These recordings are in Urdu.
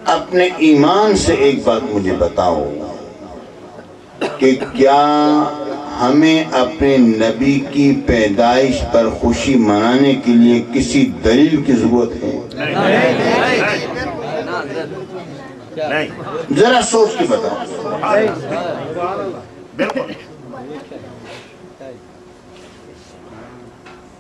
اپنے ایمان سے ایک بات مجھے بتاؤ کہ کیا ہمیں اپنے نبی کی پیدائش پر خوشی منانے کے لیے کسی دلیل کی ضرورت ہے؟ ذرا سوچ کے بتاؤ۔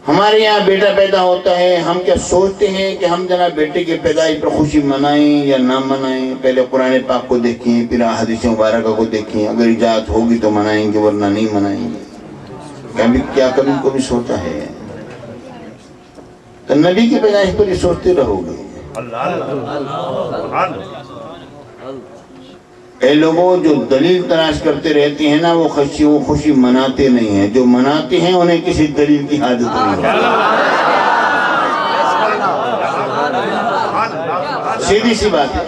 ہمارے یہاں بیٹا پیدا ہوتا ہے، ہم کیا سوچتے ہیں کہ ہم جناب بیٹے کی پیدائش پر خوشی منائیں یا نہ منائیں؟ پہلے قرآن پاک کو دیکھیں، پھر حدیث مبارکہ کو دیکھیں، اگر اجازت ہوگی تو منائیں گے ورنہ نہیں منائیں گے۔ کبھی کو بھی سوچا ہے تو نبی کی پیدائش پر یہ سوچتے رہو گے؟ اے لوگوں جو دلیل تلاش کرتے رہتے ہیں نا، وہ خوشی مناتے نہیں ہیں۔ جو مناتے ہیں انہیں کسی دلیل کی حاجت نہیں ہے۔ سیدھی سی بات ہے۔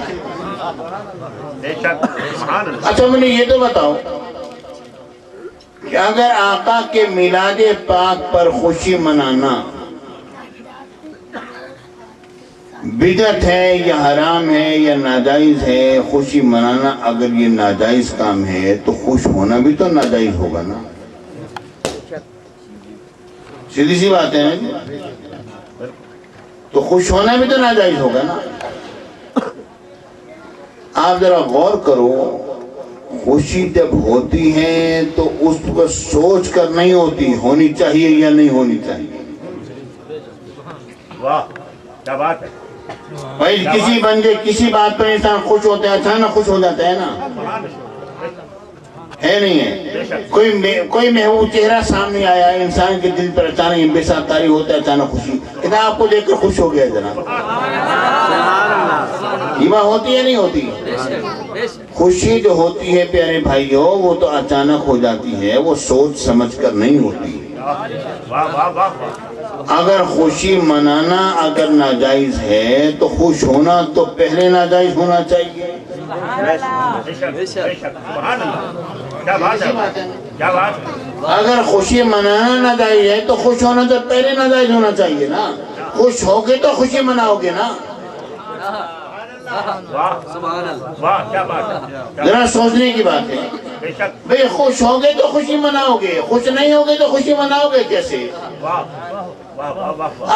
اچھا مجھے یہ تو بتاؤ کہ اگر آقا کے میلاد پاک پر خوشی منانا بدعت ہے یا حرام ہے یا ناجائز ہے، خوشی منانا اگر یہ ناجائز کام ہے تو خوش ہونا بھی تو ناجائز ہوگا نا؟ سیدھی سی بات ہے نا؟ تو خوش ہونا بھی تو ناجائز ہوگا نا؟ آپ ذرا غور کرو، خوشی جب ہوتی ہے تو اس کو سوچ کر نہیں ہوتی، ہونی چاہیے یا نہیں ہونی چاہیے۔ واہ کیا بات ہے بھائی، کسی بندے کسی بات پر انسان خوش ہوتا ہے، اچانک خوش ہو جاتا ہے نا، ہے نہیں ہے؟ کوئی محبوب چہرہ سامنے آیا، انسان کے دل پر اچانک بے ساختاری ہوتا ہے، اچانک خوشی، کتاب کو دیکھ کر خوش ہو گیا جناب۔ یہ بات ہوتی ہے نہیں ہوتی؟ خوشی جو ہوتی ہے پیارے بھائیوں، وہ تو اچانک ہو جاتی ہے، وہ سوچ سمجھ کر نہیں ہوتی۔ اگر خوشی منانا اگر ناجائز ہے تو خوش ہونا تو پہلے ناجائز ہونا چاہیے۔ اگر خوشی منانا ناجائز ہے تو خوش ہونا تو پہلے ناجائز ہونا چاہیے نا۔ خوش ہوگے تو خوشی مناؤ گے نا۔ ذرا سوچنے کی بات ہے بھئی، خوش ہوگے تو خوشی مناؤ گے، خوش نہیں ہوگے تو خوشی مناؤ گے کیسے؟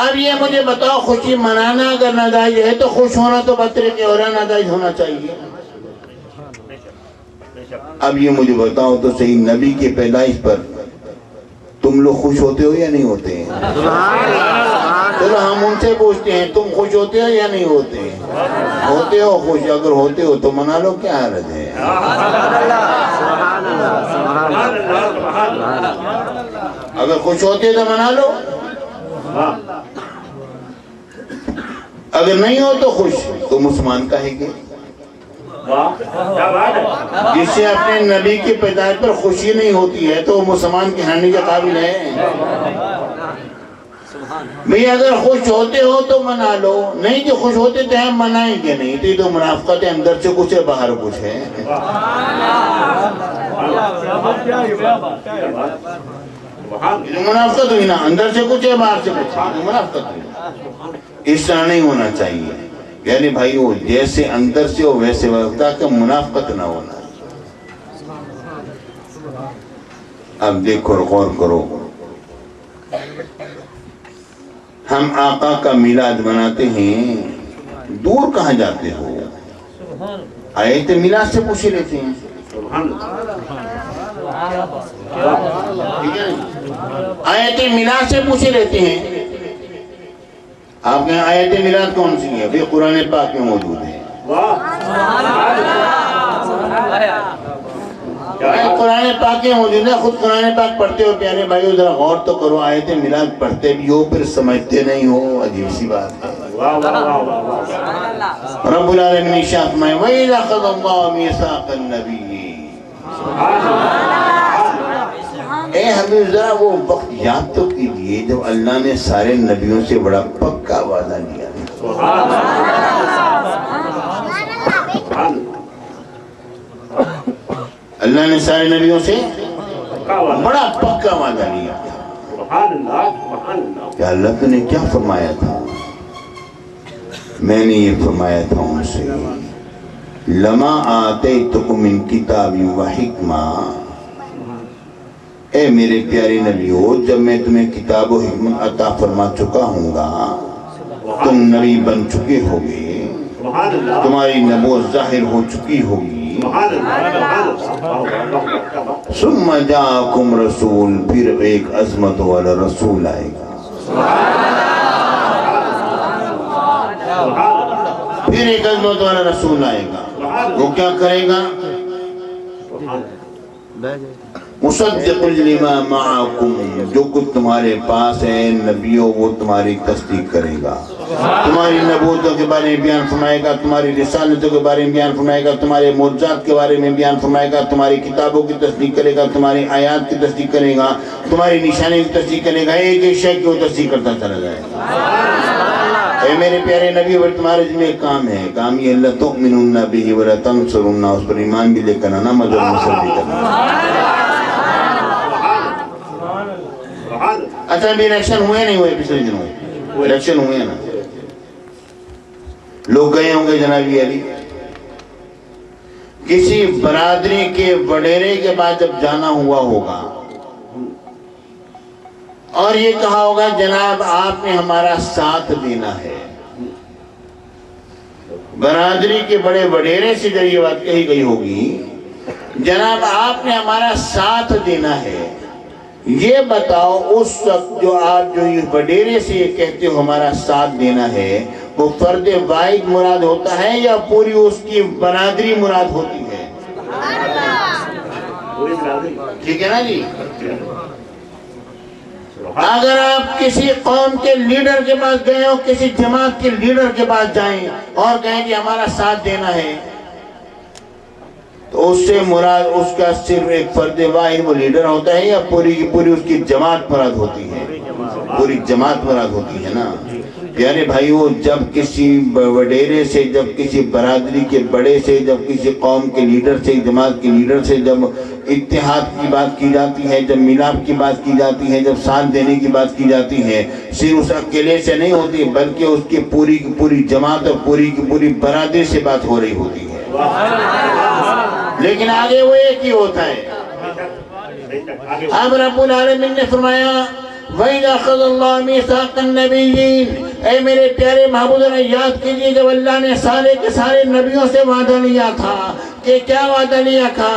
اب یہ مجھے بتاؤ، خوشی منانا اگر ناجائز ہے تو خوش ہونا تو بطریق اور ناجائز ہونا چاہیے۔ اب یہ مجھے بتاؤ تو صحیح، نبی کی پیدائش پر تم لوگ خوش ہوتے ہو یا نہیں ہوتے ہیں؟ چلو ہم ان سے پوچھتے ہیں، تم خوش ہوتے ہو یا نہیں ہوتے؟ ہوتے ہو خوش؟ اگر ہوتے ہو تو منا لو، کیا حالت ہے؟ اگر خوش ہوتے تو منا لو، اگر نہیں ہو تو خوش تو مسلمان کہے گے۔ جس سے اپنے نبی کی پیدائش پر خوشی نہیں ہوتی ہے تو وہ مسلمان کہلانے کے قابل ہے؟ بھئی اگر خوش ہوتے ہو تو منا لو، نہیں جو خوش ہوتے تو ہم منائیں گے نہیں، تو یہ تو منافقت ہے، اندر سے کچھ ہے باہر کچھ ہے۔ منافقت ہوئی نا، اندر سے کچھ ہے باہر سے کچھ ہے، منافقت ہوئی۔ اس طرح نہیں ہونا چاہیے، یعنی بھائی وہ جیسے اندر سے ہو ویسے ہوتا کہ منافقت نہ ہونا۔ اب دیکھو غور کرو، ہم آقا کا میلاد مناتے ہیں، دور کہاں جاتے ہو؟ آیت میلاد سے پوچھ لیتے ہیں۔ آیت میلاد سے پوچھ لیتے ہیں۔ آپ کے آیت میلاد کون سی ہے؟ بھی قرآن پاک میں موجود ہے۔ قرآن پاک میں موجود ہے، خود قرآن پاک پڑھتے ہو پیارے بھائیو، ذرا غور تو کرو، آیت میلاد پڑھتے بھی ہو پھر سمجھتے نہیں ہو، عجیب سی بات ہے۔ رب العالمین نے ارشاد فرمایا وَإِذَا أَخَذَ اللَّهُ مِيثَاقَ النَّبِيِّينَ۔ اے حبیب ذرا وہ وقت یاد تو کیجئے جب اللہ نے سارے نبیوں سے بڑا پکا وعدہ لیا۔ اللہ نے سارے نبیوں سے بڑا پکا وعدہ لیا کہ اللہ نے کیا فرمایا تھا؟ میں نے یہ فرمایا تھا ان سے لما آتیتکم من کتاب و حکمہ، اے میرے پیارے نبیو جب میں تمہیں کتاب و حکمت عطا فرما چکا ہوں گا، تم نبی بن چکے ہوگے، تمہاری نبوت ظاہر ہو چکی ہوگی، ثم جاءکم رسول، پھر ایک عظمت والا رسول آئے گا، پھر ایک عظمت والا رسول آئے گا، وہ کیا کرے گا؟ مصدق لما معکم، جو کچھ تمہارے پاس ہے نبیوں وہ تمہاری تصدیق کرے گا، تمہاری نبوتوں کے بارے میں بیان فرمائے گا، تمہاری رسالتوں کے بارے میں بیان فرمائے گا، تمہارے معجزات کے بارے میں بیان فرمائے گا، تمہاری کتابوں کی تصدیق کرے گا، تمہاری آیات کی تصدیق کرے گا، تمہاری نشانی کی تصدیق کرے گا، ایک ایک شے کی وہ تصدیق کرتا چلا جائے گا۔ اے میرے پیارے نبی، اور تمہارے ذمہ ایک کام ہے، کام یہ اللہ تؤمنون بہ ولا تنصرون، اس پر ایمان بھی لے کر آنا، مدد نصر بھی کرنا۔ اچھا بھی الیکشن ہوئے نہیں ہوئے پچھلے دنوں؟ الیکشن ہوئے نا، لوگ گئے ہوں گے جنابی علی، کسی برادری کے وڈیرے کے بعد جب جانا ہوا ہوگا اور یہ کہا ہوگا جناب آپ نے ہمارا ساتھ دینا ہے، برادری کے بڑے وڈیرے سے جب یہ بات کہی گئی ہوگی جناب آپ نے ہمارا ساتھ دینا ہے، یہ بتاؤ اس وقت جو آپ جو یہ وڈیرے سے یہ کہتے ہو ہمارا ساتھ دینا ہے، وہ فرد واحد مراد ہوتا ہے یا پوری اس کی برادری مراد ہوتی ہے؟ ٹھیک ہے نا جی؟ اگر آپ کسی قوم کے لیڈر کے پاس گئے ہو، کسی جماعت کے لیڈر کے پاس جائیں اور کہیں کہ ہمارا ساتھ دینا ہے، تو اس سے مراد اس کا صرف ایک فرد واحد وہ لیڈر ہوتا ہے یا پوری کی پوری اس کی جماعت مراد ہوتی ہے؟ پوری جماعت مراد ہوتی ہے نا پیارے بھائیو۔ جب کسی وڈیرے سے، جب کسی برادری کے بڑے سے، جب کسی قوم کے لیڈر سے، جماعت کے لیڈر سے جب اتحاد کی بات کی جاتی ہے، جب ملاپ کی بات کی جاتی ہے، جب ساتھ دینے کی بات کی جاتی ہے، صرف اس اکیلے سے نہیں ہوتی بلکہ اس کی پوری کی پوری جماعت اور پوری کی پوری برادری سے بات ہو رہی ہوتی ہے، لیکن آگے وہ ایک ہی ہوتا ہے۔ اب رب العالمین نے فرمایا وَإِذَا أَخَذَ اللَّهُ مِيثَاقَ النَّبِيِّينَ، اے میرے پیارے محبوب نے یاد کیجئے جب اللہ نے سارے کے سارے نبیوں سے وعدہ لیا تھا کہ کیا وعدہ لیا تھا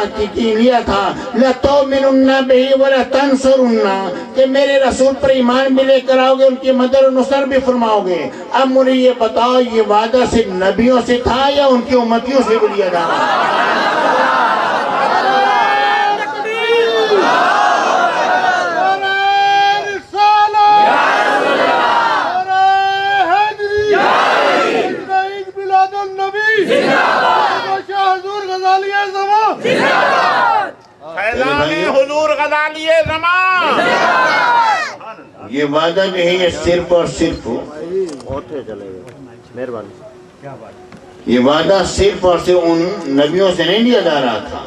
لَتُؤْمِنُنَّ بِهِ وَلَتَنْصُرُنَّ، کہ میرے رسول پر ایمان بھی لے کر آؤ گے، ان کی مدد و نصر بھی فرماؤ گے۔ اب مجھے یہ بتاؤ یہ وعدہ صرف نبیوں سے تھا یا ان کی امتیوں سے بھی لیا جا رہا ہے؟ یہ وعدہ جو ہے یہ صرف اور صرف یہ وعدہ صرف اور صرف ان نبیوں سے نہیں لیا جا رہا تھا،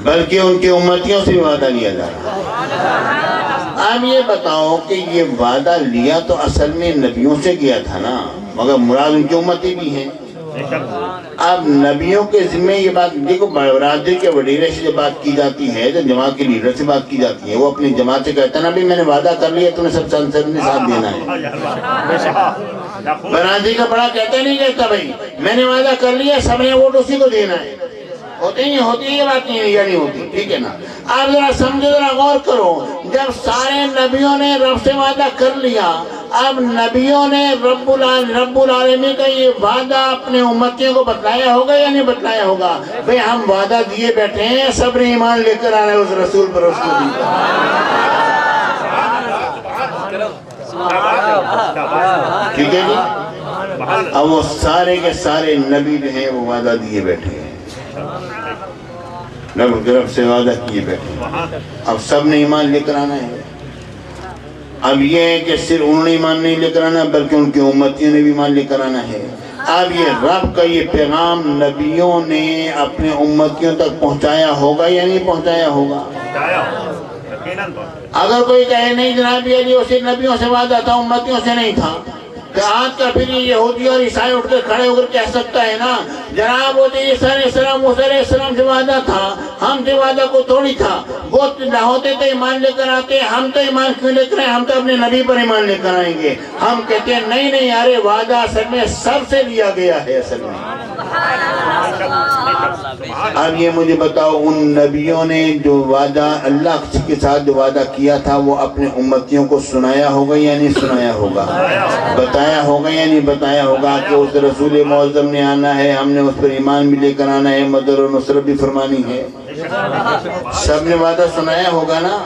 بلکہ ان کی امتیوں سے بھی وعدہ لیا جا رہا ہے۔ اب یہ بتاؤ کہ یہ وعدہ لیا تو اصل میں نبیوں سے کیا تھا نا، مگر مراد ان کی امتی بھی ہیں۔ اب نبیوں کے ذمہ یہ بات دیکھو، برادری کے وڈیرے سے جب بات کی جاتی ہے، جب جماعت کے لیڈر سے بات کی جاتی ہے، وہ اپنی جماعت سے کہتا ہے نا بھی میں نے وعدہ کر لیا تمہیں سب سب نے ساتھ دینا ہے۔ برادری کا بڑا کہتا نہیں کہتا بھائی میں نے وعدہ کر لیا سب نے ووٹ اسی کو دینا ہے، ہوتی نہیں ہوتی یہ بات نہیں ہے یا نہیں ہوتی؟ ٹھیک ہے نا؟ آپ ذرا سمجھو، ذرا غور کرو، جب سارے نبیوں نے رب سے وعدہ کر لیا، اب نبیوں نے رب العالمین کا یہ وعدہ اپنے امتیوں کو بتلایا ہوگا یا نہیں بتلایا ہوگا؟ بھئی ہم وعدہ دیے بیٹھے ہیں، سب نے ایمان لے کر آنا ہے اس رسول پر، اس کو دی۔ ٹھیک ہے جی؟ اب وہ سارے کے سارے نبی جو ہیں وہ وعدہ دیے بیٹھے ہیں، رب کی طرف سے وعدہ کیے بیٹھے، اب سب نے ایمان لے کر آنا ہے۔ اب یہ ہے کہ صرف انہوں نے ایمان نہیں لے کر آنا بلکہ ان کی امتیوں نے بھی ایمان لے کر آنا ہے۔ اب یہ رب کا یہ پیغام نبیوں نے اپنے امتیوں تک پہنچایا ہوگا یا نہیں پہنچایا ہوگا؟ اگر کوئی کہے نہیں جناب یہ اسے نبیوں سے وعدہ تھا امتیوں سے نہیں تھا، کہ آج کا پھر یہ یہودی اور عیسائی اٹھ کے کھڑے ہو کر کہہ سکتا ہے نا جناب وہ عیسیٰ علیہ السلام موسیٰ علیہ السلام سے وعدہ تھا، ہم سے وعدہ کو تھوڑی تھا، وہ نہ ہوتے تو ایمان لے کر آتے، ہم تو ایمان کیوں لے کر آئے، ہم تو اپنے نبی پر ایمان لے کر آئیں گے۔ ہم کہتے ہیں نہیں نہیں یارے وعدہ اصل میں سب سے لیا گیا ہے اصل میں۔ اب یہ مجھے بتاؤ ان نبیوں نے جو وعدہ اللہ کے ساتھ جو وعدہ کیا تھا وہ اپنے امتیوں کو سنایا ہوگا یا نہیں سنایا ہوگا؟ بتایا ہوگا یا نہیں بتایا ہوگا کہ اس رسول معظم نے آنا ہے، ہم نے اس پر ایمان بھی لے کر آنا ہے، مدد و نصرت بھی فرمانی ہے؟ سب نے وعدہ سنایا ہوگا نا؟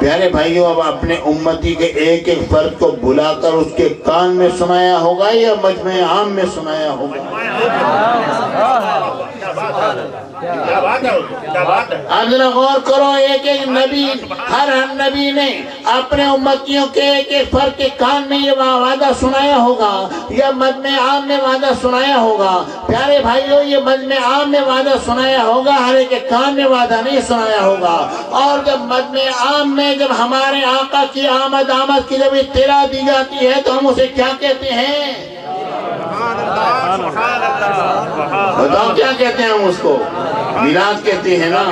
پیارے بھائیوں اب اپنے امتی کے ایک ایک فرد کو بلا کر اس کے کان میں سنایا ہوگا یا مجمع عام میں سنایا ہوگا؟ اب ذرا غور کرو، ایک ایک نبی ہر نبی نے اپنے امتیوں کے ایک ایک فرد کے کان میں یہ وعدہ سنایا ہوگا یا مجمع عام میں وعدہ سنایا ہوگا؟ پیارے بھائیوں یہ مجمع عام میں وعدہ سنایا ہوگا، ہر ایک کے کان میں وعدہ نہیں سنایا ہوگا۔ اور جب مجمع عام میں جب ہمارے آقا کی آمد کی جب اطلاع دی جاتی ہے تو ہم اسے کیا کہتے ہیں؟ بتاؤ کیا کہتے ہیں ہم اس کو؟ میلاد کہتے ہیں نا۔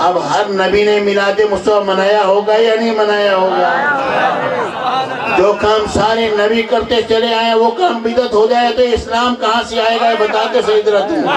اب ہر نبی نے میلاد مصطفیٰ منایا ہوگا یا نہیں منایا ہوگا؟ جو کام سارے نبی کرتے چلے آئے وہ کام بدعت ہو جائے تو اسلام کہاں سے آئے گا؟ بتاتے صحیح طرح تم۔